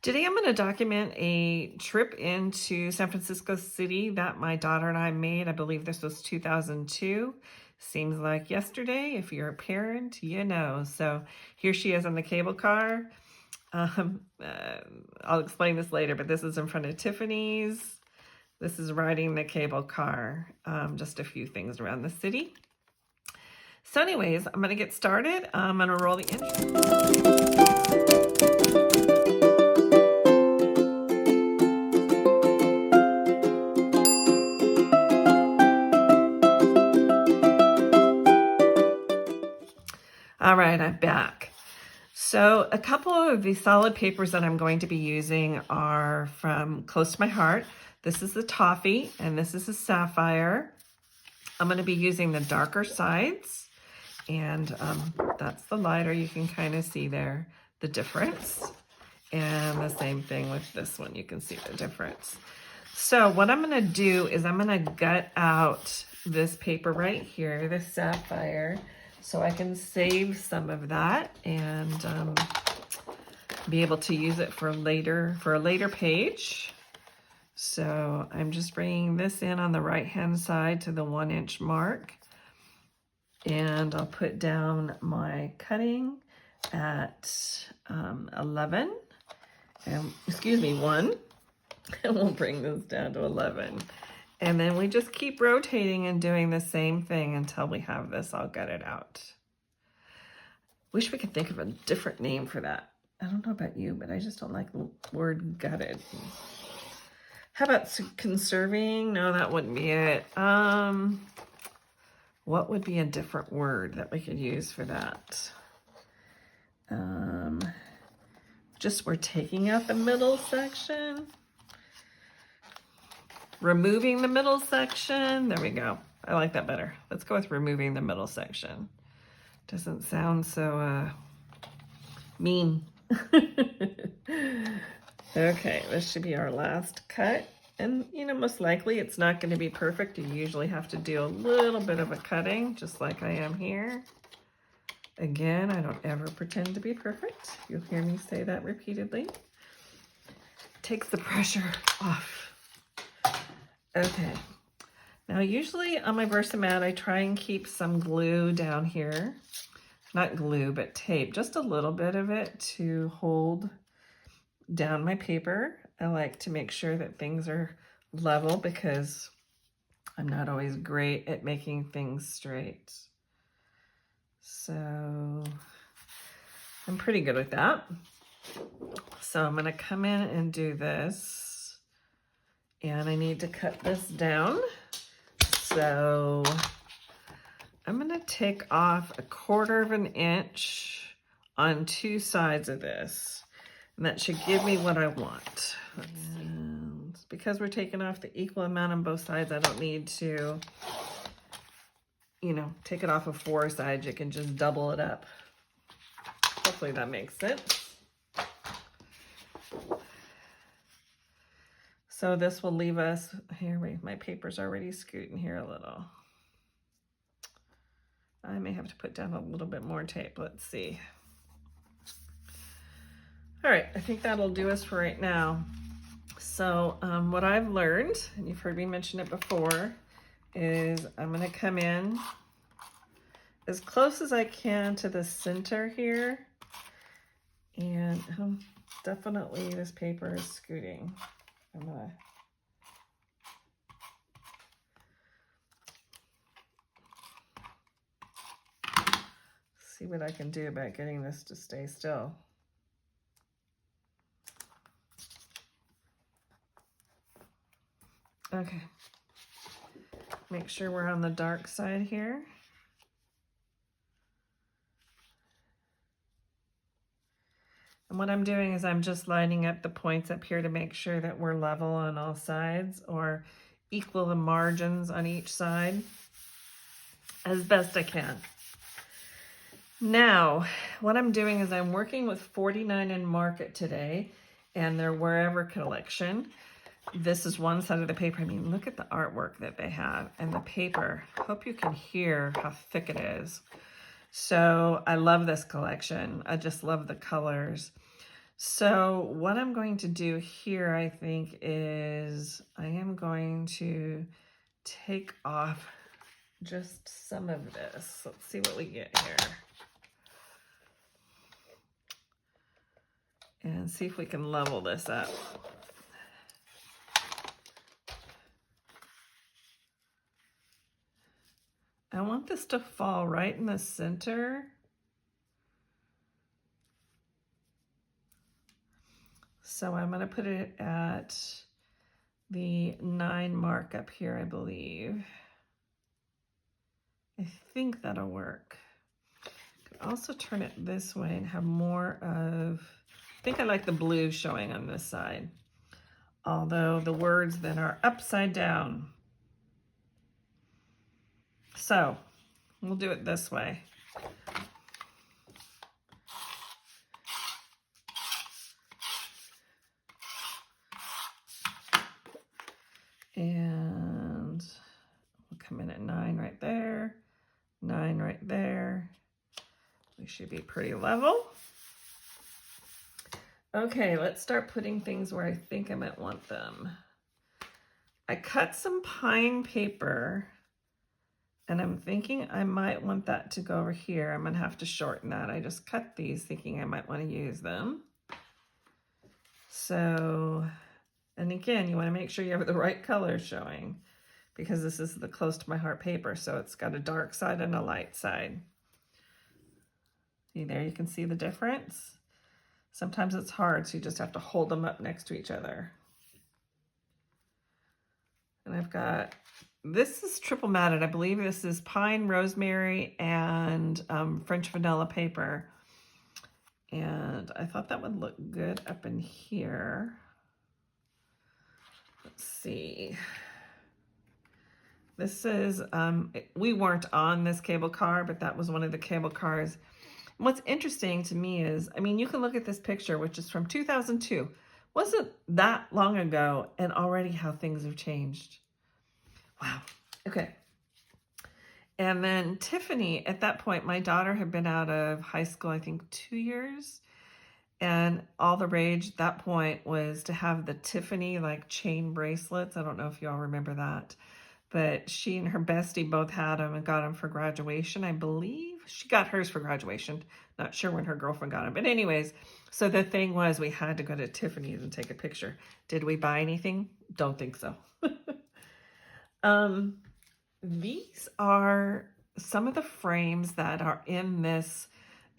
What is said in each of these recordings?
Today I'm going to document a trip into San Francisco City that my daughter and I made. I believe this was 2002. Seems like yesterday. If you're a parent, you know. So here she is in the cable car. I'll explain this later, but this is in front of Tiffany's. This is riding the cable car. Just a few things around the city. So anyways, I'm going to get started. I'm going to roll the intro. All right, I'm back. So a couple of the solid papers that I'm going to be using are from Close to My Heart. This is the Toffee, and this is the Sapphire. I'm going to be using the darker sides, and that's the lighter. You can kind of see there the difference. And the same thing with this one. You can see the difference. So what I'm going to do is I'm going to gut out this paper right here, the Sapphire, so I can save some of that and be able to use it for a later page. So I'm just bringing this in on the right hand side to the 1-inch mark, and I'll put down my cutting at 11 and excuse me 1, and we'll bring this down to 11. And then we just keep rotating and doing the same thing until we have this all gutted out. Wish we could think of a different name for that. I don't know about you, but I just don't like the word gutted. How about conserving? No, that wouldn't be it. What would be a different word that we could use for that? Just we're taking out the middle section. Removing the middle section. There we go. I like that better. Let's go with removing the middle section. Doesn't sound so mean. Okay, this should be our last cut. And, you know, most likely it's not going to be perfect. You usually have to do a little bit of a cutting, just like I am here. Again, I don't ever pretend to be perfect. You'll hear me say that repeatedly. Takes the pressure off. Okay, now usually on my Versamat, I try and keep some glue down here. Not glue, but tape, just a little bit of it to hold down my paper. I like to make sure that things are level because I'm not always great at making things straight. So I'm pretty good with that. So I'm gonna come in and do this. And I need to cut this down. So I'm gonna take off 1/4 of an inch on 2 sides of this. And that should give me what I want. And because we're taking off the equal amount on both sides, I don't need to, you know, take it off of 4 sides. You can just double it up. Hopefully that makes sense. So this will leave us, here my paper's already scooting here a little. I may have to put down a little bit more tape, let's see. All right, I think that'll do us for right now. So what I've learned, and you've heard me mention it before, is I'm gonna come in as close as I can to the center here. And definitely this paper is scooting. I'm gonna see what I can do about getting this to stay still. Okay. Make sure we're on the dark side here. And what I'm doing is I'm just lining up the points up here to make sure that we're level on all sides or equal the margins on each side as best I can. Now, what I'm doing is I'm working with 49 in Market today and their Wherever collection. This is one side of the paper. I mean, look at the artwork that they have and the paper. Hope you can hear how thick it is. So I love this collection. I just love the colors. So what I'm going to do here, I think, is I am going to take off just some of this. Let's see what we get here. And see if we can level this up. I want this to fall right in the center. So I'm going to put it at the 9 mark up here, I believe. I think that'll work. Could also turn it this way and have more of, I think I like the blue showing on this side. Although the words then are upside down. So we'll do it this way. And we'll come in at 9 right there, 9 right there. We should be pretty level. Okay, let's start putting things where I think I might want them. I cut some pine paper, and I'm thinking I might want that to go over here. I'm gonna have to shorten that. I just cut these thinking I might want to use them. So, and again, you want to make sure you have the right color showing, because this is the close to my heart paper, so it's got a dark side and a light side. See there, you can see the difference. Sometimes it's hard, so you just have to hold them up next to each other. And I've got, this is triple matted. I believe this is pine, rosemary, and French vanilla paper. And I thought that would look good up in here. Let's see. This is, we weren't on this cable car, but that was one of the cable cars. What's interesting to me is, I mean, you can look at this picture, which is from 2002. Wasn't that long ago, and already how things have changed. Wow. Okay. And then Tiffany, at that point, my daughter had been out of high school, I think 2 years. And all the rage at that point was to have the Tiffany like chain bracelets. I don't know if y'all remember that. But she and her bestie both had them and got them for graduation. I believe she got hers for graduation. Not sure when her girlfriend got them. But anyways, so the thing was we had to go to Tiffany's and take a picture. Did we buy anything? Don't think so. These are some of the frames that are in this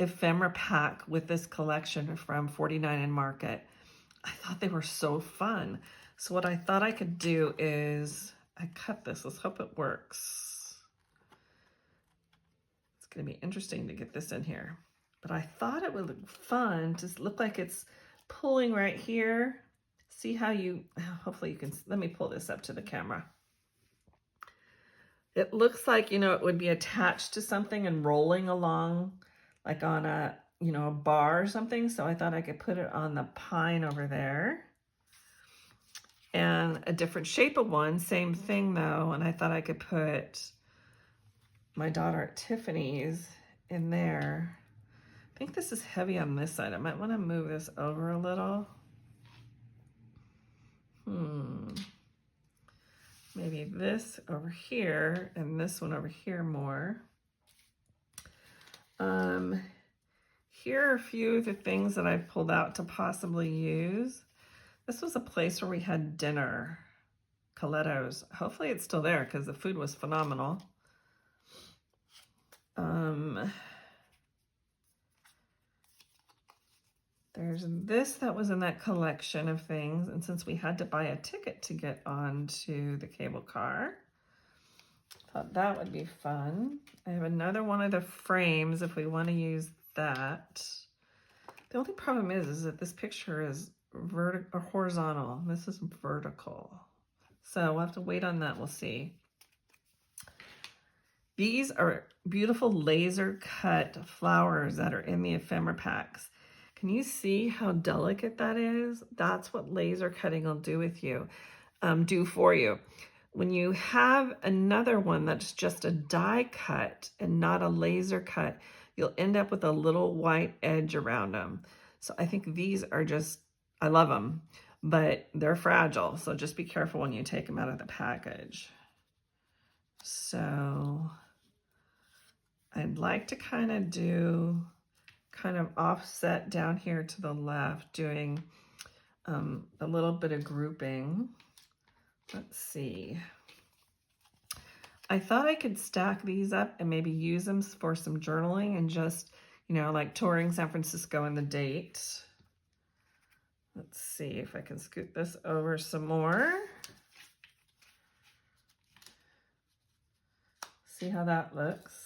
ephemera pack with this collection from 49 and Market. I thought they were so fun. So what I thought I could do is, I cut this. Let's hope it works. It's going to be interesting to get this in here. But I thought it would look fun to look like it's pulling right here. See how you, hopefully you can, let me pull this up to the camera. It looks like, you know, it would be attached to something and rolling along like on a, you know, a bar or something. So I thought I could put it on the pine over there. And a different shape of one, same thing though. And I thought I could put my daughter at Tiffany's in there. I think this is heavy on this side. I might want to move this over a little. Maybe this over here and this one over here more. Here are a few of the things that I've pulled out to possibly use. This was a place where we had dinner, Coletto's. Hopefully it's still there because the food was phenomenal. There's this that was in that collection of things. And since we had to buy a ticket to get onto the cable car, thought that would be fun. I have another one of the frames if we want to use that. The only problem is that this picture is vertical or horizontal. This is vertical. So we'll have to wait on that. We'll see. These are beautiful laser cut flowers that are in the ephemera packs. Can you see how delicate that is? That's what laser cutting will do with you, do for you. When you have another one that's just a die cut and not a laser cut, you'll end up with a little white edge around them. So I think these are just, I love them, but they're fragile. So just be careful when you take them out of the package. So I'd like to kind of do kind of offset down here to the left, doing a little bit of grouping. Let's see. I thought I could stack these up and maybe use them for some journaling and just, you know, like touring San Francisco and the date. Let's see if I can scoot this over some more. See how that looks.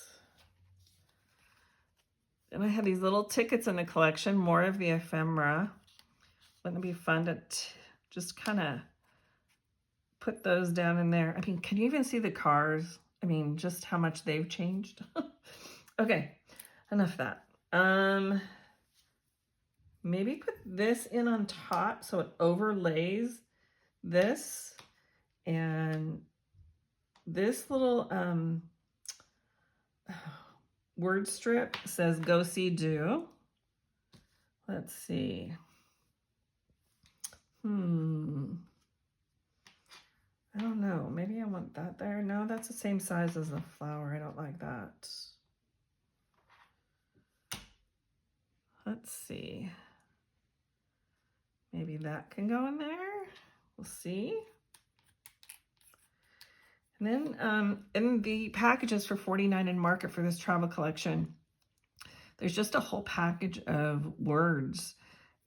And I have these little tickets in the collection, more of the ephemera. Wouldn't it be fun to just kind of put those down in there? I mean, can you even see the cars? I mean, just how much they've changed. Okay, enough of that. Maybe put this in on top so it overlays this, and this little word strip says go see do. Let's see. I don't know. Maybe I want that there. No, that's the same size as the flower. I don't like that. Let's see. Maybe that can go in there. We'll see. And then in the packages for $49 in Market for this travel collection, there's just a whole package of words.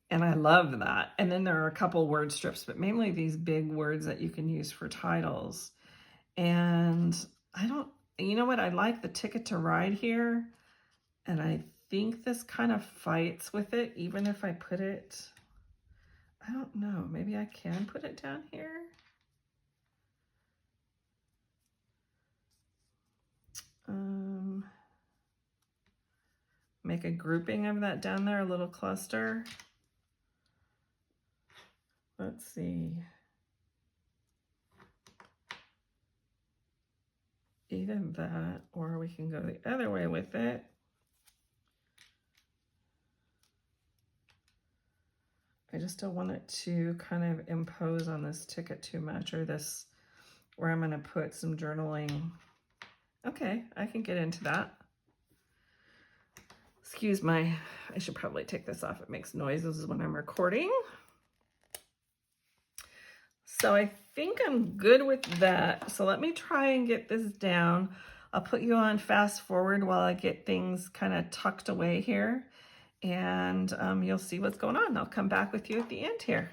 And I love that. And then there are a couple word strips, but mainly these big words that you can use for titles. And you know what? I like the Ticket to Ride here. And I think this kind of fights with it, even if I put it, I don't know, maybe I can put it down here. Make a grouping of that down there, a little cluster. Let's see. Either that, or we can go the other way with it. I just don't want it to kind of impose on this ticket too much, or this, where I'm going to put some journaling. Okay, I can get into that. Excuse my, I should probably take this off. It makes noises when I'm recording. So I think I'm good with that. So let me try and get this down. I'll put you on fast forward while I get things kind of tucked away here. And you'll see what's going on. I'll come back with you at the end here.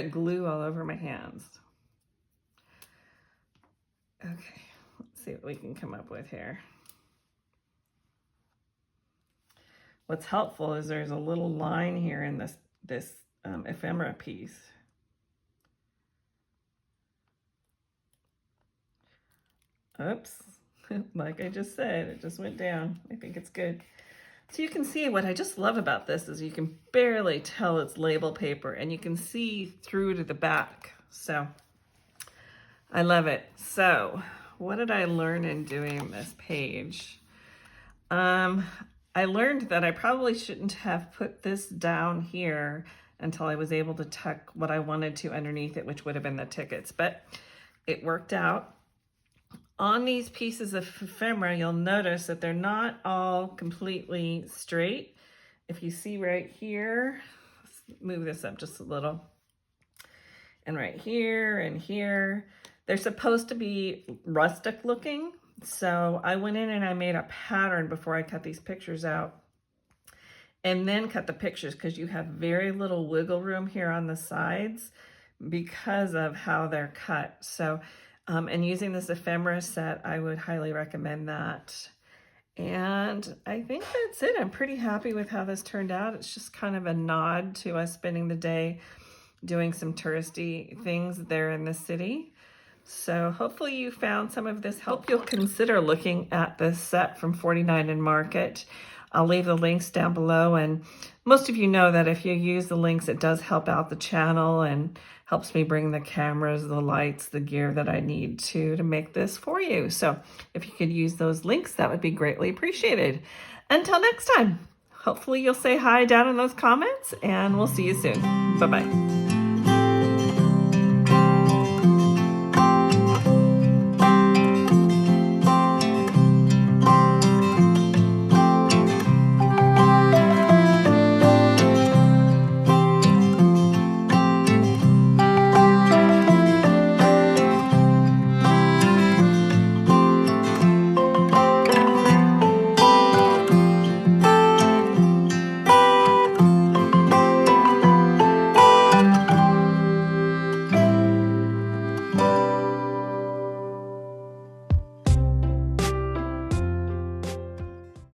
got glue all over my hands. Okay, let's see what we can come up with here. What's helpful is there's a little line here in this ephemera piece. Oops, like I just said, it just went down. I think it's good. So you can see what I just love about this is you can barely tell it's label paper and you can see through to the back. So I love it. So what did I learn in doing this page? I learned that I probably shouldn't have put this down here until I was able to tuck what I wanted to underneath it, which would have been the tickets, but it worked out. On these pieces of ephemera, you'll notice that they're not all completely straight. If you see right here, let's move this up just a little, and right here and here, they're supposed to be rustic looking. So I went in and I made a pattern before I cut these pictures out, and then cut the pictures because you have very little wiggle room here on the sides because of how they're cut. So, and using this ephemera set, I would highly recommend that. And I think that's it. I'm pretty happy with how this turned out. It's just kind of a nod to us spending the day doing some touristy things there in the city. So hopefully you found some of this help. You'll consider looking at this set from 49 and Market. I'll leave the links down below, and most of you know that if you use the links, it does help out the channel and helps me bring the cameras, the lights, the gear that I need to make this for you. So if you could use those links, that would be greatly appreciated. Until next time, hopefully you'll say hi down in those comments, and we'll see you soon. Bye-bye.